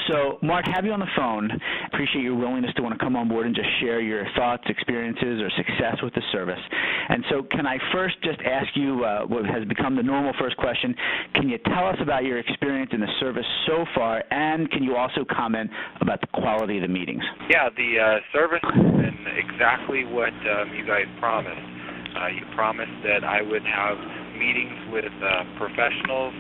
So, Mark, have you on the phone. Appreciate your willingness to want to come on board and just share your thoughts, experiences, or success with the service. And so can I first just ask you what has become the normal first question, can you tell us about your experience in the service so far, and can you also comment about the quality of the meetings? Yeah, the service has been exactly what you guys promised. You promised that I would have meetings with professionals,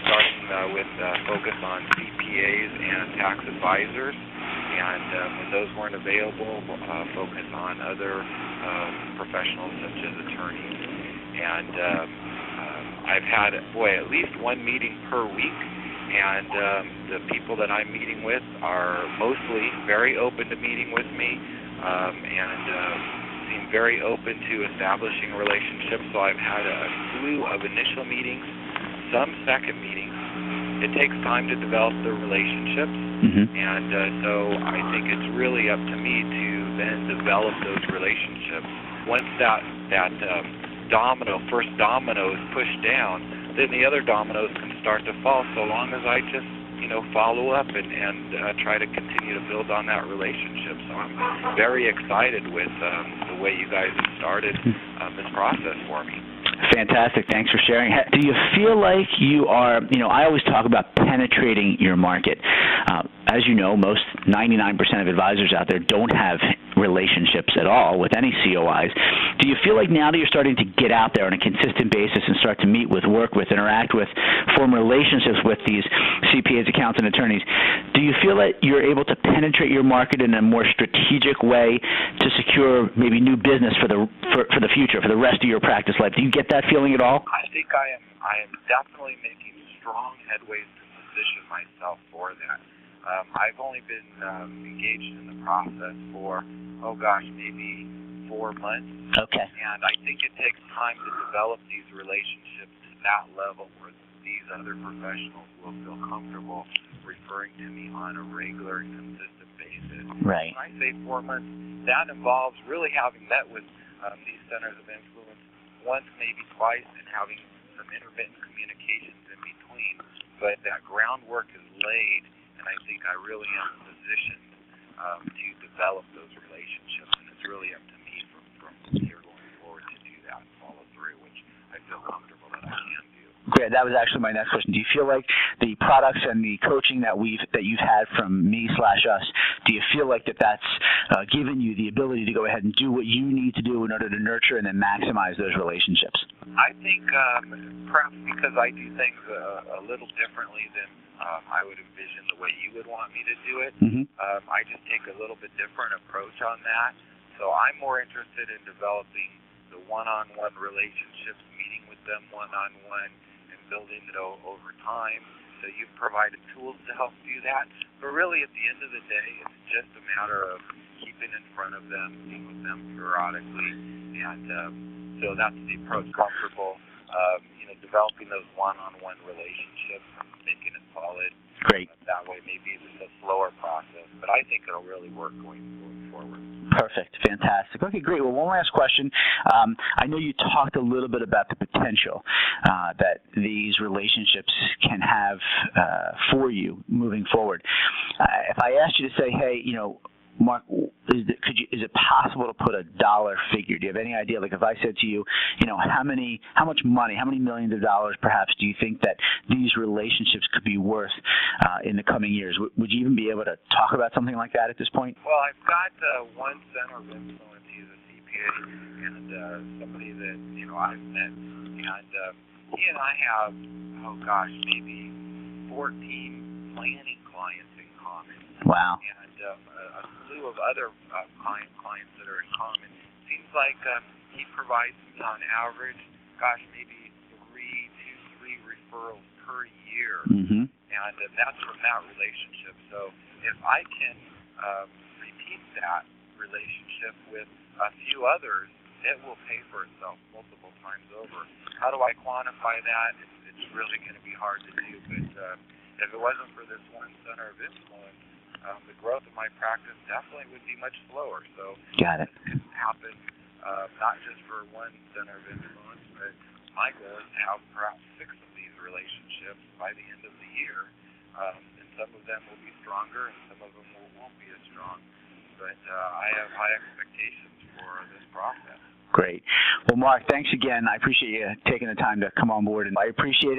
starting with focus on CPAs and tax advisors, and when those weren't available, focus on other professionals such as attorneys. And I've had, at least one meeting per week, and the people that I'm meeting with are mostly very open to meeting with me, and seem very open to establishing relationships. So I've had a slew of initial meetings, some second meetings. It takes time to develop the relationships, and so I think it's really up to me to then develop those relationships. Once that first domino is pushed down, then the other dominoes can start to fall, so long as I just follow up and try to continue to build on that relationship. So I'm very excited with the way you guys have started this process for me. Fantastic. Thanks for sharing. Do you feel like you are, I always talk about penetrating your market. As you know, most 99% of advisors out there don't have relationships at all with any COIs. Do you feel like now that you're starting to get out there on a consistent basis and start to meet with, work with, interact with, form relationships with these CPAs, accountants, and attorneys, do you feel that you're able to penetrate your market in a more strategic way to secure maybe new business for the future, for the rest of your practice life? Do you get that feeling at all? I think I am definitely making strong headways to position myself for that. I've only been engaged in the process for, maybe 4 months. Okay. And I think it takes time to develop these relationships to that level where these other professionals will feel comfortable referring to me on a regular and consistent basis. Right. When I say 4 months, that involves really having met with these centers of influence once, maybe twice, and having some intermittent communications in between. But that groundwork is laid, and I think I really am positioned to develop those relationships, and it's really up to me from here going forward to do that and follow through, which I feel comfortable that I can do. Great. That was actually my next question. Do you feel like the products and the coaching that you've had from me/us, do you feel like that's given you the ability to go ahead and do what you need to do in order to nurture and then maximize those relationships? I think perhaps because I do things a little differently than I would envision the way you would want me to do it, I just take a little bit different approach on that. So I'm more interested in developing the one-on-one relationships, meeting with them one-on-one, and building it over time. So you've provided tools to help do that. But really, at the end of the day, it's just a matter of keeping in front of them, being with them periodically, and so that's the approach. Comfortable, developing those one-on-one relationships, making it solid. Great. That way, maybe it's a slower process, but I think it'll really work going forward. Perfect. Fantastic. Okay, great. Well, one last question. I know you talked a little bit about the potential that these relationships can have for you moving forward. If I asked you to say, hey, Mark, is it possible to put a dollar figure? Do you have any idea? Like if I said to you, how much money, how many millions of dollars perhaps do you think that these relationships could be worth in the coming years? Would you even be able to talk about something like that at this point? Well, I've got one center of influence. He's a CPA and somebody that, I've met. And he and I have, maybe 14 planning clients in common. Wow. And a slew of other clients that are in common. Seems like he provides me on average, maybe three referrals per year. And that's from that relationship. So if I can repeat that relationship with a few others, it will pay for itself multiple times over. How do I quantify that? It's really going to be hard to do. But if it wasn't for this one center of influence, the growth of my practice definitely would be much slower. So got it. It can happen not just for one center of influence, but my goal is to have perhaps 6 of these relationships by the end of the year. And some of them will be stronger, and some of them won't be as strong. But I have high expectations for this process. Great. Well, Mark, thanks again. I appreciate you taking the time to come on board, and I appreciate it.